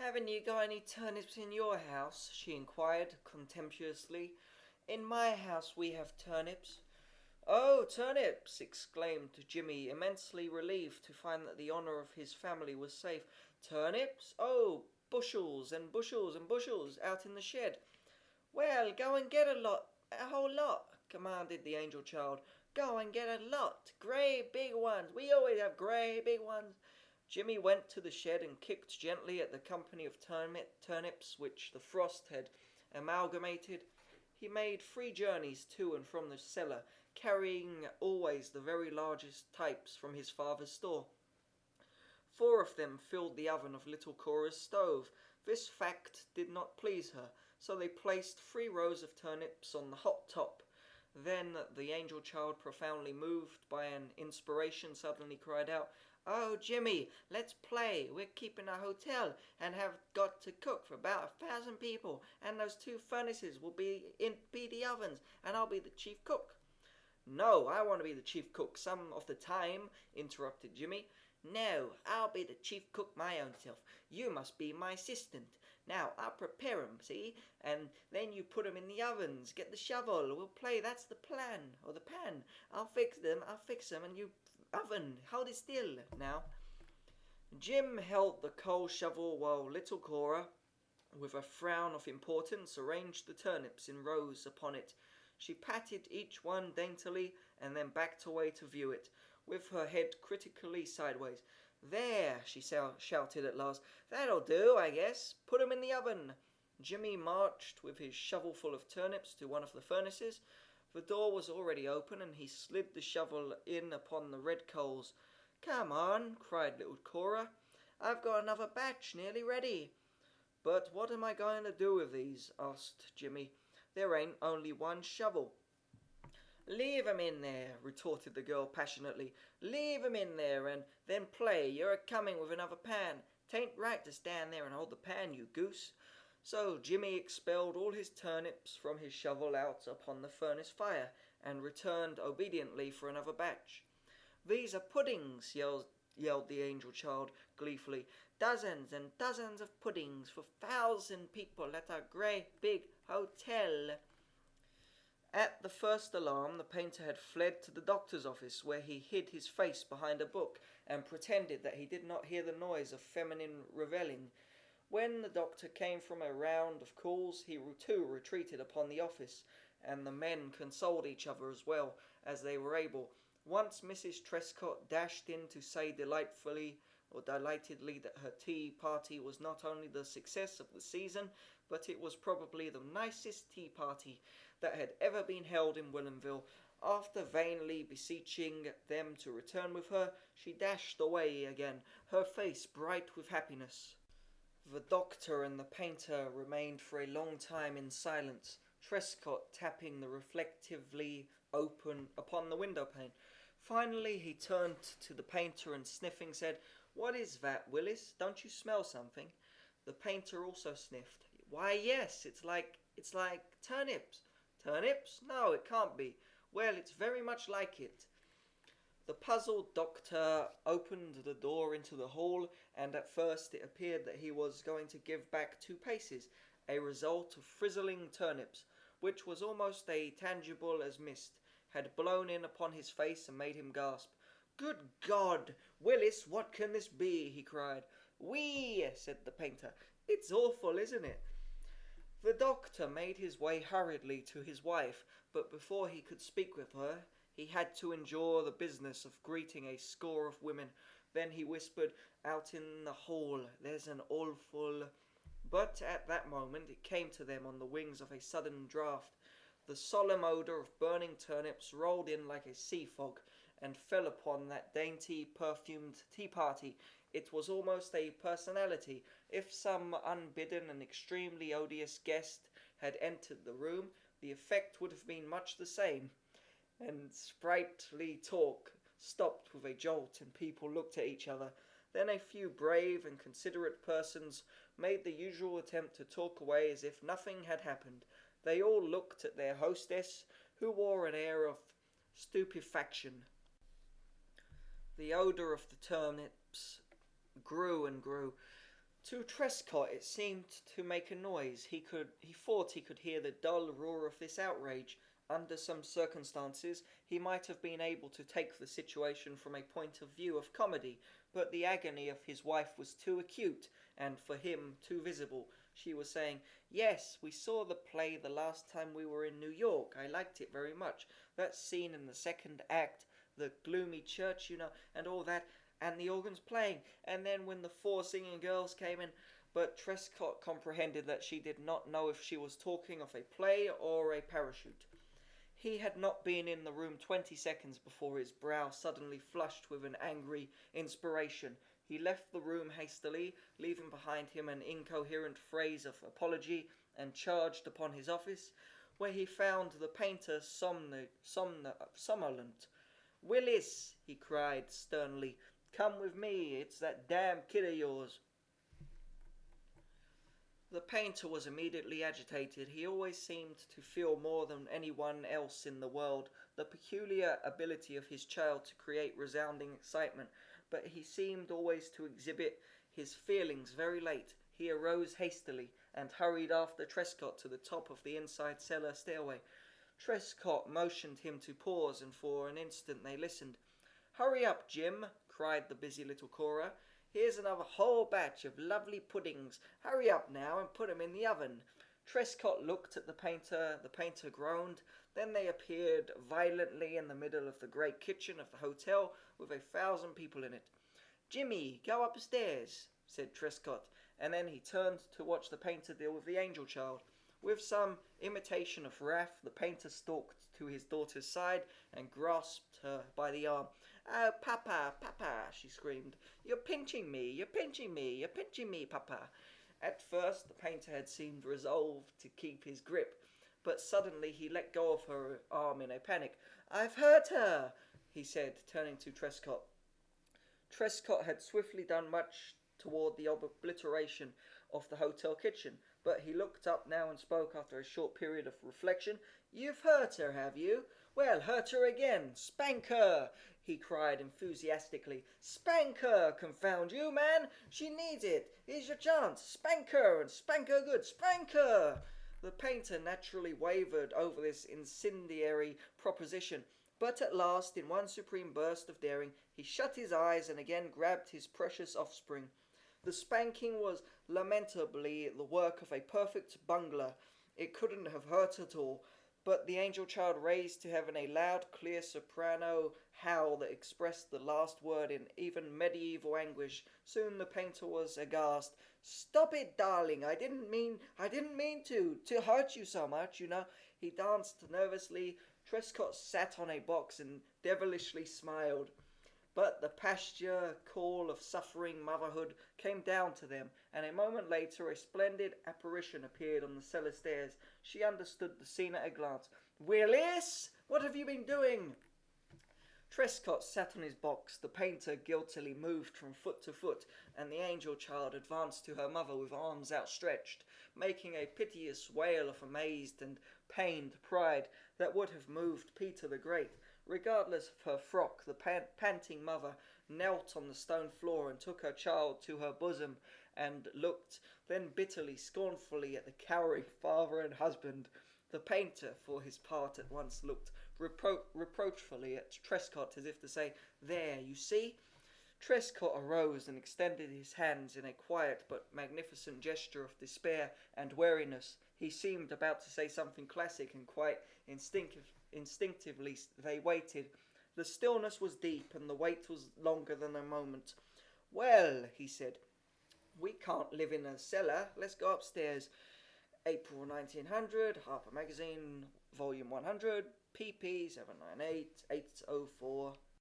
"Haven't you got any turnips in your house?" she inquired contemptuously. "In my house we have turnips." "Oh, turnips!" exclaimed Jimmy, immensely relieved to find that the honour of his family was safe. "Turnips? Oh, bushels and bushels and bushels out in the shed." "Well, go and get a whole lot," commanded the angel child. "Go and get a lot, great big ones. We always have great big ones." Jimmy went to the shed and kicked gently at the company of turnips which the frost had amalgamated. He made 3 journeys to and from the cellar, carrying always the very largest types from his father's store. 4 of them filled the oven of little Cora's stove. This fact did not please her, so they placed 3 rows of turnips on the hot top. Then the angel child, profoundly moved by an inspiration, suddenly cried out, "Oh, Jimmy, let's play. We're keeping a hotel and have got to cook for about 1,000 people, and those 2 furnaces will be the ovens, and I'll be the chief cook." "No, I want to be the chief cook some of the time," interrupted Jimmy. "No, I'll be the chief cook my own self. You must be my assistant. Now, I'll prepare 'em, see? And then you put 'em in the ovens. Get the shovel. We'll play that's the plan, or the pan. I'll fix 'em, and you oven, hold it still, now." Jim held the coal shovel while little Cora, with a frown of importance, arranged the turnips in rows upon it. She patted each one daintily, and then backed away to view it, with her head critically sideways. "There," she shouted at last. "That'll do, I guess. Put 'em in the oven." Jimmy marched with his shovelful of turnips to one of the furnaces. The door was already open, and he slid the shovel in upon the red coals. "Come on," cried little Cora. "I've got another batch nearly ready." "But what am I going to do with these?" asked Jimmy. "There ain't only one shovel." "Leave 'em in there," retorted the girl passionately. "Leave 'em in there, and then play. You're a-coming with another pan. 'Tain't right to stand there and hold the pan, you goose." So Jimmy expelled all his turnips from his shovel out upon the furnace fire, and returned obediently for another batch. "These are puddings," yelled the angel child gleefully. "Dozens and dozens of puddings for 1,000 people at our great big hotel." At the first alarm, the painter had fled to the doctor's office, where he hid his face behind a book, and pretended that he did not hear the noise of feminine revelling. When the doctor came from a round of calls, he too retreated upon the office, and the men consoled each other as well as they were able. Once Mrs. Trescott dashed in to say delightedly that her tea party was not only the success of the season, but it was probably the nicest tea party that had ever been held in Whilomville. After vainly beseeching them to return with her, she dashed away again, her face bright with happiness. The doctor and the painter remained for a long time in silence, Trescott tapping the reflectively open upon the window pane. Finally he turned to the painter and, sniffing, said, "What is that, Willis? Don't you smell something?" The painter also sniffed. "Why, yes, it's like turnips." "Turnips? No, it can't be." "Well, it's very much like it." The puzzled doctor opened the door into the hall, and at first it appeared that he was going to give back 2 paces, a result of frizzling turnips, which was almost as tangible as mist, had blown in upon his face and made him gasp. "Good God! Willis, what can this be?" he cried. "Whee!" said the painter. "It's awful, isn't it?" The doctor made his way hurriedly to his wife, but before he could speak with her, he had to endure the business of greeting a score of women. Then he whispered, "Out in the hall there's an awful—" But at that moment it came to them on the wings of a sudden draught. The solemn odour of burning turnips rolled in like a sea fog, and fell upon that dainty, perfumed tea-party. It was almost a personality. If some unbidden and extremely odious guest had entered the room, the effect would have been much the same, and sprightly talk stopped with a jolt, and people looked at each other. Then a few brave and considerate persons made the usual attempt to talk away as if nothing had happened. They all looked at their hostess, who wore an air of stupefaction. The odour of the turnips grew and grew. To Trescott it seemed to make a noise. He thought he could hear the dull roar of this outrage. Under some circumstances he might have been able to take the situation from a point of view of comedy, but the agony of his wife was too acute, and for him too visible. She was saying, "Yes, we saw the play the last time we were in New York. I liked it very much. That scene in the second act, the gloomy church, and all that, and the organs playing, and then when the four singing girls came in." But Trescott comprehended that she did not know if she was talking of a play or a parachute. He had not been in the room 20 seconds before his brow suddenly flushed with an angry inspiration. He left the room hastily, leaving behind him an incoherent phrase of apology, and charged upon his office, where he found the painter somnolent. "Willis," he cried sternly, "come with me. It's that damn kid of yours." The painter was immediately agitated. He always seemed to feel more than anyone else in the world the peculiar ability of his child to create resounding excitement, but he seemed always to exhibit his feelings very late. He arose hastily and hurried after Trescott to the top of the inside cellar stairway. Trescott motioned him to pause, and for an instant they listened. "Hurry up, Jim," cried the busy little Cora. "Here's another whole batch of lovely puddings. Hurry up now and put 'em in the oven." Trescott looked at the painter groaned. Then they appeared violently in the middle of the great kitchen of the hotel with 1,000 people in it. "Jimmy, go upstairs," said Trescott, and then he turned to watch the painter deal with the angel child. With some imitation of wrath, the painter stalked to his daughter's side and grasped her by the arm. "Oh, Papa, Papa," she screamed. "You're pinching me, you're pinching me, you're pinching me, Papa." At first the painter had seemed resolved to keep his grip, but suddenly he let go of her arm in a panic. "I've hurt her," he said, turning to Trescott. Trescott had swiftly done much toward the obliteration of the hotel kitchen, but he looked up now and spoke after a short period of reflection. "You've hurt her, have you? Well, hurt her again. Spank her," he cried enthusiastically. "Spank her, confound you, man. She needs it. Here's your chance. Spank her, and spank her good. Spank her." The painter naturally wavered over this incendiary proposition, but at last, in one supreme burst of daring, he shut his eyes and again grabbed his precious offspring. The spanking was lamentably the work of a perfect bungler. It couldn't have hurt at all, but the angel child raised to heaven a loud, clear soprano howl that expressed the last word in even medieval anguish. Soon the painter was aghast. "Stop it, darling. I didn't mean to hurt you so much, He danced nervously. Trescott sat on a box and devilishly smiled. But the pasture call of suffering motherhood came down to them, and a moment later a splendid apparition appeared on the cellar stairs. She understood the scene at a glance. "Willis, what have you been doing?" Trescott sat on his box. The painter guiltily moved from foot to foot, and the angel child advanced to her mother with arms outstretched, making a piteous wail of amazed and pained pride that would have moved Peter the Great. Regardless of her frock, the panting mother knelt on the stone floor and took her child to her bosom, and looked then bitterly, scornfully at the cowering father and husband. The painter, for his part, at once looked reproachfully at Trescott, as if to say, "There, you see." Trescott arose and extended his hands in a quiet but magnificent gesture of despair and weariness. He seemed about to say something classic, and quite instinctively they waited. The stillness was deep, and the wait was longer than a moment. "Well," he said, "we can't live in a cellar. Let's go upstairs. April 1900, Harper Magazine, Volume 100, pp 798-804.